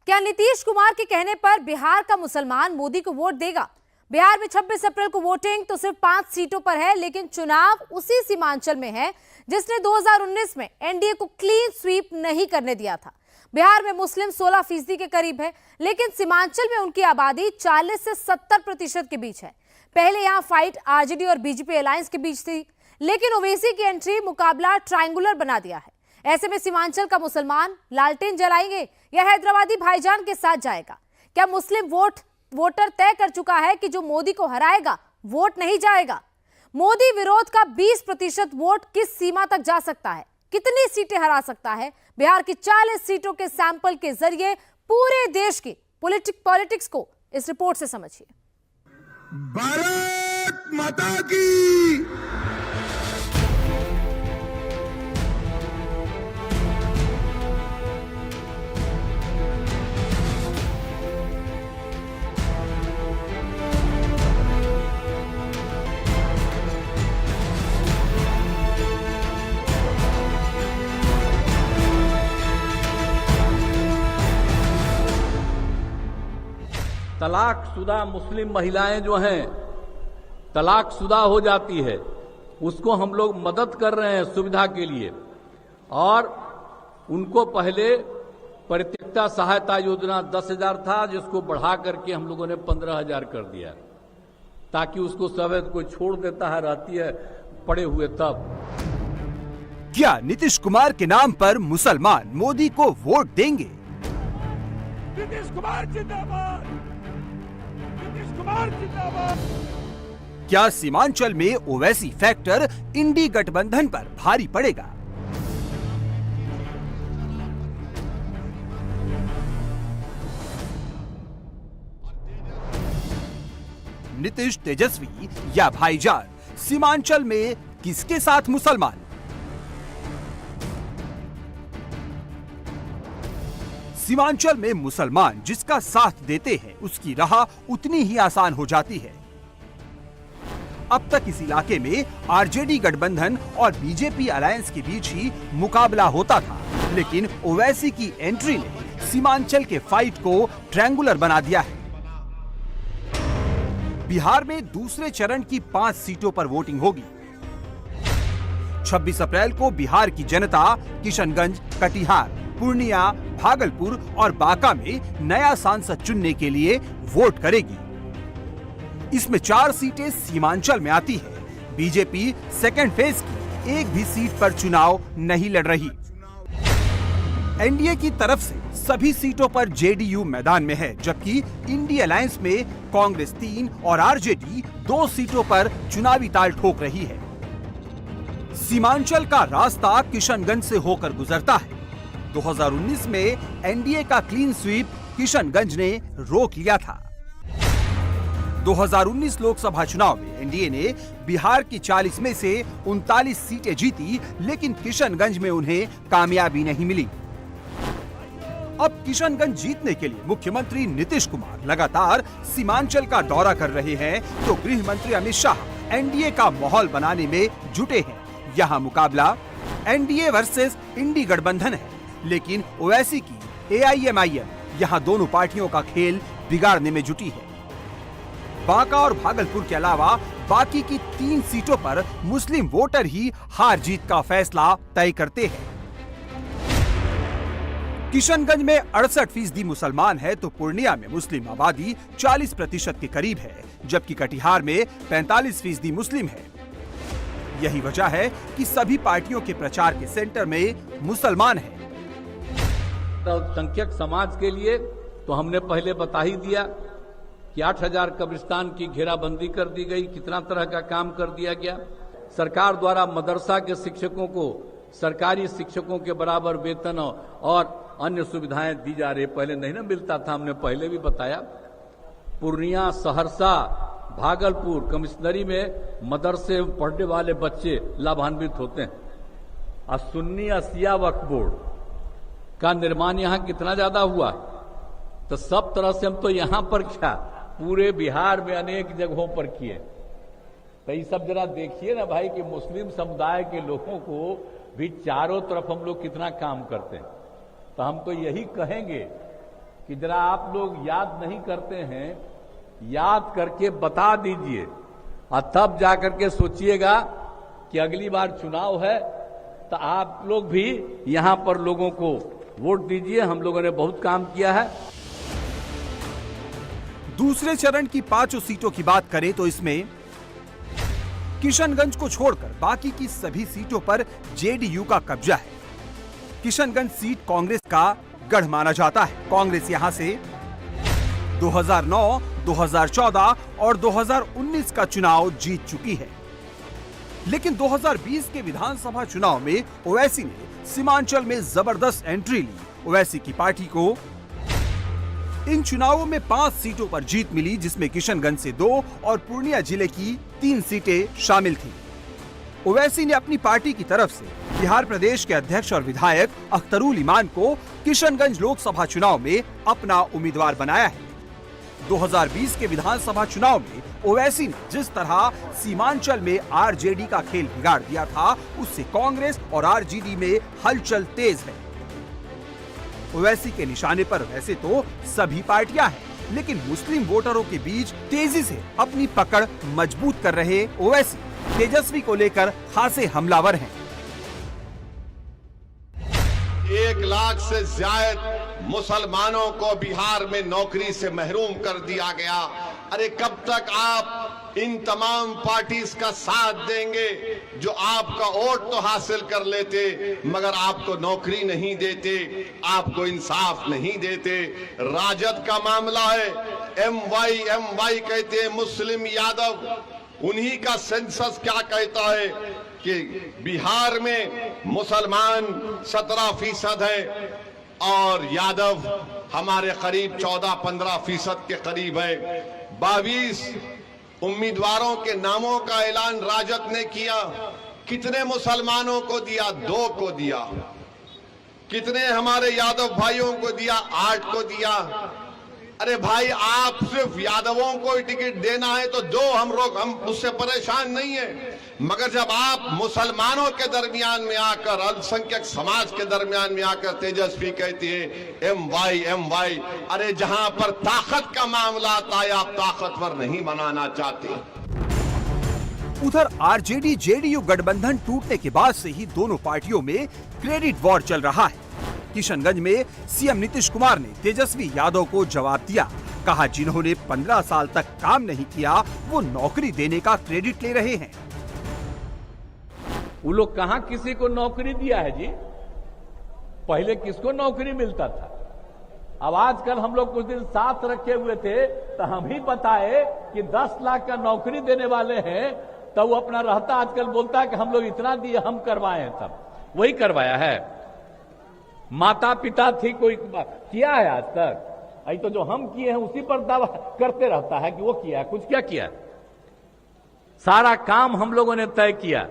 क्या नीतीश कुमार के कहने पर बिहार का मुसलमान मोदी को वोट देगा? बिहार में 26 अप्रैल को वोटिंग तो सिर्फ 5 सीटों पर है, लेकिन चुनाव उसी सीमांचल में है जिसने 2019 में एनडीए को क्लीन स्वीप नहीं करने दिया था। बिहार में मुस्लिम 16% के करीब है, लेकिन सीमांचल में उनकी आबादी 40 से 70% के बीच है। पहले यहां फाइट आरजेडी और बीजेपी अलायंस के बीच थी, लेकिन ओवैसी की एंट्री मुकाबला ट्रायंगुलर बना दिया है। ऐसे में सीमांचल का मुसलमान लालटेन जलाएंगे या हैदराबादी भाईजान के साथ जाएगा? क्या मुस्लिम वोटर तय कर चुका है कि जो मोदी को हराएगा वोट नहीं जाएगा? मोदी विरोध का 20% वोट किस सीमा तक जा सकता है? कितनी सीटें हरा सकता है? बिहार की 40 सीटों के सैंपल के जरिए पूरे देश की पॉलिटिक्स को इस रिपोर्ट से समझिए। भारत माता की। तलाकशुदा मुस्लिम महिलाएं जो हैं तलाकशुदा हो जाती है, उसको हम लोग मदद कर रहे हैं सुविधा के लिए, और उनको पहले परित्यक्ता सहायता योजना 10,000 था, जिसको बढ़ा करके हम लोगों ने 15,000 कर दिया, ताकि उसको सब कोई छोड़ देता है, रहती है पड़े हुए। तब क्या नीतीश कुमार के नाम पर मुसलमान मोदी को वोट देंगे? नीतीश कुमार जिंदाबाद, नीतीश कुमार जिंदाबाद। क्या सीमांचल में ओवैसी फैक्टर इंडी गठबंधन पर भारी पड़ेगा? नीतीश तेजस्वी या भाईजान, सीमांचल में किसके साथ मुसलमान? सीमांचल में मुसलमान जिसका साथ देते हैं, उसकी राह उतनी ही आसान हो जाती है। अब तक इस इलाके में आरजेडी गठबंधन और बीजेपी अलायंस के बीच ही मुकाबला होता था, लेकिन ओवैसी की एंट्री ने सीमांचल के फाइट को ट्रायंगुलर बना दिया है। बिहार में दूसरे चरण की 5 सीटों पर वोटिंग होगी। 26 अप्रैल को बिहार की जनता किशनगंज, कटिहार, पूर्णिया, भागलपुर और बांका में नया सांसद चुनने के लिए वोट करेगी। इसमें 4 सीटें सीमांचल में आती है। बीजेपी सेकेंड फेज की एक भी सीट पर चुनाव नहीं लड़ रही। एनडीए की तरफ से सभी सीटों पर जेडीयू मैदान में है, जबकि इंडिया अलायंस में कांग्रेस 3 और आरजेडी 2 सीटों पर चुनावी ताल ठोक रही है। सीमांचल का रास्ता किशनगंज से होकर गुजरता है। 2019 में एनडीए का क्लीन स्वीप किशनगंज ने रोक लिया था। 2019 लोकसभा चुनाव में एनडीए ने बिहार की 40 में से 39 सीटें जीती, लेकिन किशनगंज में उन्हें कामयाबी नहीं मिली। अब किशनगंज जीतने के लिए मुख्यमंत्री नीतीश कुमार लगातार सीमांचल का दौरा कर रहे हैं, तो गृह मंत्री अमित शाह एनडीए का माहौल बनाने में जुटे हैं। यहाँ मुकाबला एनडीए वर्सेस इंडी गठबंधन है, लेकिन ओवैसी की एआईएमआईएम यहाँ दोनों पार्टियों का खेल बिगाड़ने में जुटी है। बांका और भागलपुर के अलावा बाकी की 3 सीटों पर मुस्लिम वोटर ही हार जीत का फैसला तय करते हैं। किशनगंज में 68% मुसलमान है, तो पूर्णिया में मुस्लिम आबादी 40% के करीब है, जबकि कटिहार में 45% मुस्लिम है। यही वजह है कि सभी पार्टियों के प्रचार के सेंटर में मुसलमान है। अल्पसंख्यक समाज के लिए तो हमने पहले बता ही दिया कि 8,000 कब्रिस्तान की घेराबंदी कर दी गई, कितना तरह का काम कर दिया गया। सरकार द्वारा मदरसा के शिक्षकों को सरकारी शिक्षकों के बराबर वेतन और अन्य सुविधाएं दी जा रही। पहले नहीं ना मिलता था, हमने पहले भी बताया। पूर्णिया, सहरसा, भागलपुर कमिश्नरी में मदरसे में पढ़ने वाले बच्चे लाभान्वित होते हैं। और सुन्नी अशिया वक्फ बोर्ड का निर्माण यहाँ कितना ज्यादा हुआ, तो सब तरह से हम तो यहाँ पर क्या पूरे बिहार में अनेक जगहों पर किए। तो ये सब जरा देखिए ना भाई कि मुस्लिम समुदाय के लोगों को भी चारों तरफ हम लोग कितना काम करते हैं। तो हम तो यही कहेंगे कि जरा आप लोग याद नहीं करते हैं, याद करके बता दीजिए और तब जाकर के सोचिएगा कि अगली बार चुनाव है तो आप लोग भी यहां पर लोगों को वोट दीजिए। हम लोगों ने बहुत काम किया है। दूसरे चरण की 5 सीटों की बात करें तो इसमें किशनगंज को छोड़कर बाकी की सभी सीटों पर जेडीयू का कब्जा है। किशनगंज सीट कांग्रेस का गढ़ माना जाता है। कांग्रेस यहां से 2009, 2014 और 2019 का चुनाव जीत चुकी है, लेकिन 2020 के विधानसभा चुनाव में ओवैसी ने सीमांचल में जबरदस्त एंट्री ली। ओवैसी की पार्टी को इन चुनावों में 5 सीटों पर जीत मिली, जिसमें किशनगंज से 2 और पूर्णिया जिले की 3 सीटें शामिल थीं। ओवैसी ने अपनी पार्टी की तरफ से बिहार प्रदेश के अध्यक्ष और विधायक अख्तरुल इमान को किशनगंज लोकसभा चुनाव में अपना उम्मीदवार बनाया है। 2020 के विधानसभा चुनाव में ओवैसी ने जिस तरह सीमांचल में आरजेडी का खेल बिगाड़ दिया था, उससे कांग्रेस और आरजेडी में हलचल तेज है। ओवैसी के निशाने पर वैसे तो सभी पार्टियां हैं, लेकिन मुस्लिम वोटरों के बीच तेजी से अपनी पकड़ मजबूत कर रहे ओवैसी तेजस्वी को लेकर खासे हमलावर हैं। 1 लाख से ज्यादा मुसलमानों को बिहार में नौकरी से महरूम कर दिया गया। अरे कब तक आप इन तमाम पार्टीज का साथ देंगे जो आपका वोट तो हासिल कर लेते मगर आपको नौकरी नहीं देते, आपको इंसाफ नहीं देते। राजद का मामला है, एमवाई कहते हैं मुस्लिम यादव, उन्हीं का सेंसस क्या कहता है कि बिहार में मुसलमान 17% है और यादव हमारे करीब 14-15% के करीब है। 22 उम्मीदवारों के नामों का ऐलान राजद ने किया। कितने मुसलमानों को दिया? 2 को दिया। कितने हमारे यादव भाइयों को दिया? 8 को दिया। अरे भाई, आप सिर्फ यादवों को टिकट देना है तो दो, हम उससे परेशान नहीं है, मगर जब आप मुसलमानों के दरमियान में आकर, अल्पसंख्यक समाज के दरमियान में आकर तेजस्वी कहती है एमवाई, अरे जहां पर ताकत का मामला आता है आप ताकतवर नहीं बनाना चाहते। उधर आरजेडी जेडीयू गठबंधन टूटने के बाद से ही दोनों पार्टियों में क्रेडिट वॉर चल रहा है। किशनगंज में सीएम नीतीश कुमार ने तेजस्वी यादव को जवाब दिया। कहा, जिन्होंने 15 साल तक काम नहीं किया वो नौकरी देने का क्रेडिट ले रहे हैं। वो लोग कहां किसी को नौकरी दिया है जी? पहले किसको नौकरी मिलता था? अब आजकल हम लोग कुछ दिन साथ रखे हुए थे तो हम ही बताए कि 10 लाख का नौकरी देने वाले हैं, तो वो अपना रहता आजकल बोलता है कि हम लोग इतना दिए, हम करवाए हैं। तब वही करवाया है। माता पिता थी, कोई किया है आज तक? अभी तो जो हम किए हैं उसी पर दावा करते रहता है कि वो किया है। कुछ क्या किया? सारा काम हम लोगों ने तय किया।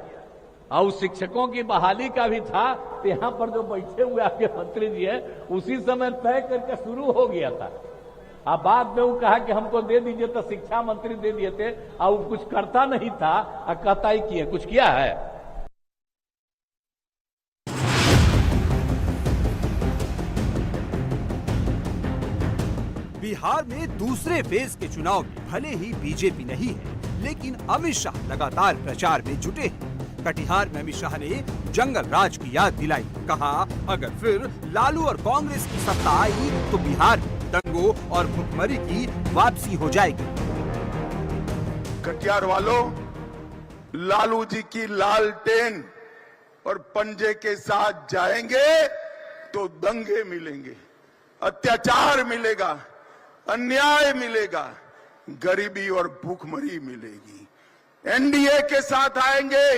और शिक्षकों की बहाली का भी था, तो यहां पर जो बैठे हुए आपके मंत्री जी हैं उसी समय तय करके शुरू हो गया था। अब बाद में वो कहा कि हमको दे दीजिए, तो शिक्षा मंत्री दे दिए थे और वो कुछ करता नहीं था और कहता ही किए। कुछ किया है? बिहार में दूसरे फेज के चुनाव में भले ही बीजेपी नहीं है, लेकिन अमित शाह लगातार प्रचार में जुटे हैं। कटिहार में अमित शाह ने जंगल राज की याद दिलाई। कहा, अगर फिर लालू और कांग्रेस की सत्ता आई तो बिहार में दंगों और भुखमरी की वापसी हो जाएगी। कटिहार वालों, लालू जी की लालटेन और पंजे के साथ जाएंगे तो दंगे मिलेंगे, अत्याचार मिलेगा, अन्याय मिलेगा, गरीबी और भूखमरी मिलेगी। एनडीए के साथ आएंगे,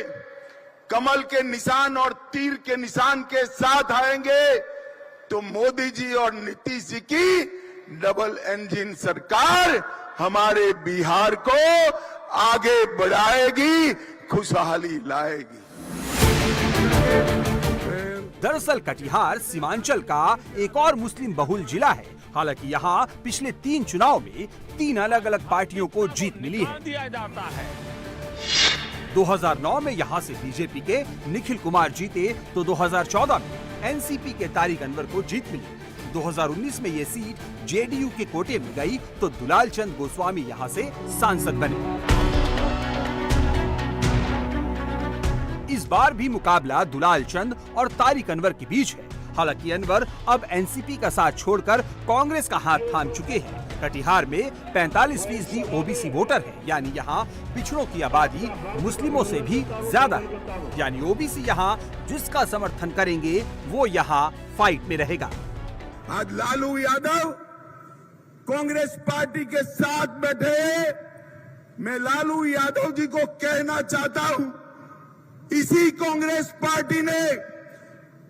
कमल के निशान और तीर के निशान के साथ आएंगे तो मोदी जी और नीतीश जी की डबल इंजन सरकार हमारे बिहार को आगे बढ़ाएगी, खुशहाली लाएगी। दरअसल कटिहार सीमांचल का एक और मुस्लिम बहुल जिला है। हालांकि यहाँ पिछले 3 चुनाव में 3 अलग अलग पार्टियों को जीत मिली है। 2009 में यहाँ से बीजेपी के निखिल कुमार जीते तो 2014 में एनसीपी के तारिक अनवर को जीत मिली। 2019 में ये सीट जेडीयू के कोटे में गई तो दुलाल चंद गोस्वामी यहां से सांसद बने। इस बार भी मुकाबला दुलाल चंद और तारिक अनवर के बीच है। हालांकि अनवर अब एनसीपी का साथ छोड़कर कांग्रेस का हाथ थाम चुके हैं। कटिहार में 45% ओबीसी वोटर है, यानी यहाँ पिछड़ों की आबादी मुस्लिमों से भी ज्यादा है। यानी ओबीसी यहाँ जिसका समर्थन करेंगे वो यहाँ फाइट में रहेगा। आज लालू यादव कांग्रेस पार्टी के साथ बैठे। मैं लालू यादव जी को कहना चाहता हूं, इसी कांग्रेस पार्टी ने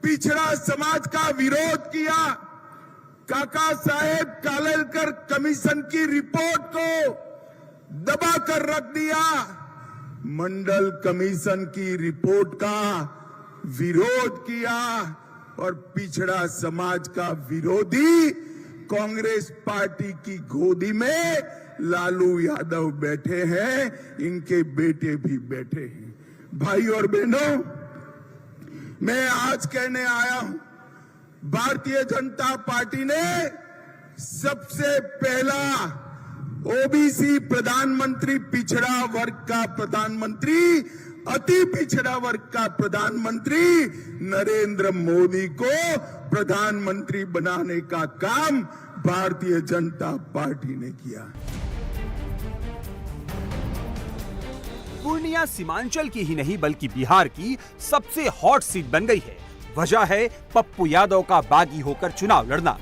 पिछड़ा समाज का विरोध किया। काका साहेब कालेलकर कमीशन की रिपोर्ट को दबा कर रख दिया। मंडल कमीशन की रिपोर्ट का विरोध किया और पिछड़ा समाज का विरोधी कांग्रेस पार्टी की गोदी में लालू यादव बैठे हैं, इनके बेटे भी बैठे हैं। भाई और बहनों, मैं आज कहने आया हूं, भारतीय जनता पार्टी ने सबसे पहला ओबीसी प्रधानमंत्री, पिछड़ा वर्ग का प्रधानमंत्री, अति पिछड़ा वर्ग का प्रधानमंत्री नरेंद्र मोदी को प्रधानमंत्री बनाने का काम भारतीय जनता पार्टी ने किया। पूर्णिया सीमांचल की ही नहीं बल्कि बिहार की सबसे हॉट सीट बन गई है। वजह है पप्पू यादव का बागी होकर चुनाव लड़ना।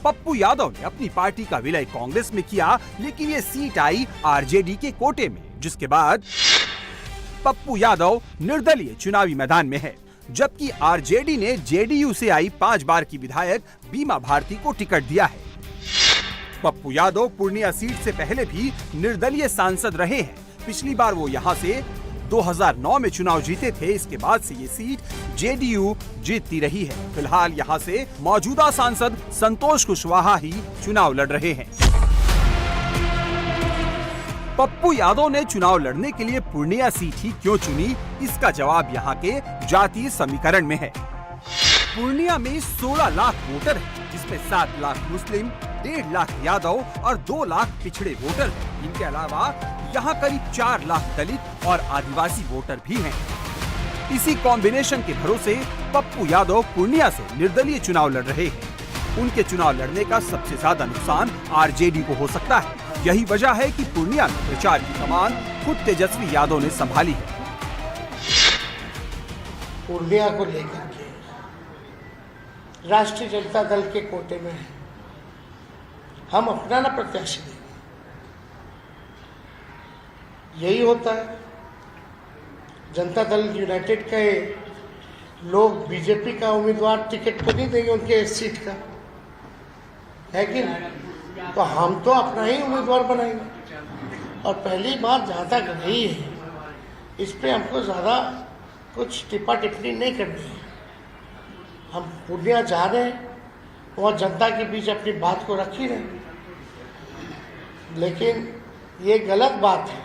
पप्पू यादव ने अपनी पार्टी का विलय कांग्रेस में किया, लेकिन ये सीट आई आरजेडी के कोटे में, जिसके बाद पप्पू यादव निर्दलीय चुनावी मैदान में है। जबकि आरजेडी ने जेडीयू से आई 5 बार की विधायक बीमा भारती को टिकट दिया है। पप्पू यादव पूर्णिया सीट से पहले भी निर्दलीय सांसद रहे हैं। पिछली बार वो यहाँ से 2009 में चुनाव जीते थे। इसके बाद से ये सीट जेडीयू जीतती रही है। फिलहाल यहाँ से मौजूदा सांसद संतोष कुशवाहा ही चुनाव लड़ रहे हैं। पप्पू यादव ने चुनाव लड़ने के लिए पूर्णिया सीट ही क्यों चुनी, इसका जवाब यहाँ के जातीय समीकरण में है। पूर्णिया में 16 लाख वोटर है, जिसमें 7 लाख मुस्लिम, 1.5 लाख यादव और 2 लाख पिछड़े वोटर हैं। इनके अलावा यहाँ करीब 4 लाख दलित और आदिवासी वोटर भी हैं। इसी कॉम्बिनेशन के भरोसे पप्पू यादव पूर्णिया से निर्दलीय चुनाव लड़ रहे हैं। उनके चुनाव लड़ने का सबसे ज्यादा नुकसान आरजेडी को हो सकता है। यही वजह है कि पूर्णिया में प्रचार की कमान खुद तेजस्वी यादव ने संभाली है। पूर्णिया को लेकर के राष्ट्रीय जनता दल के कोटे में है, हम अपना ना प्रत्याशी देंगे। यही होता है। जनता दल यूनाइटेड के लोग बीजेपी का उम्मीदवार टिकट तो नहीं देंगे उनके इस सीट का, है कि नहीं? तो हम तो अपना ही उम्मीदवार बनाएंगे। और पहली बात जहाँ तक रही है, इस पे हमको ज़्यादा कुछ टिप्पा टिप्पणी नहीं करनी है। हम पूर्णिया जा रहे हैं, वहाँ जनता के बीच अपनी बात को रख ही रहे हैं। लेकिन ये गलत बात है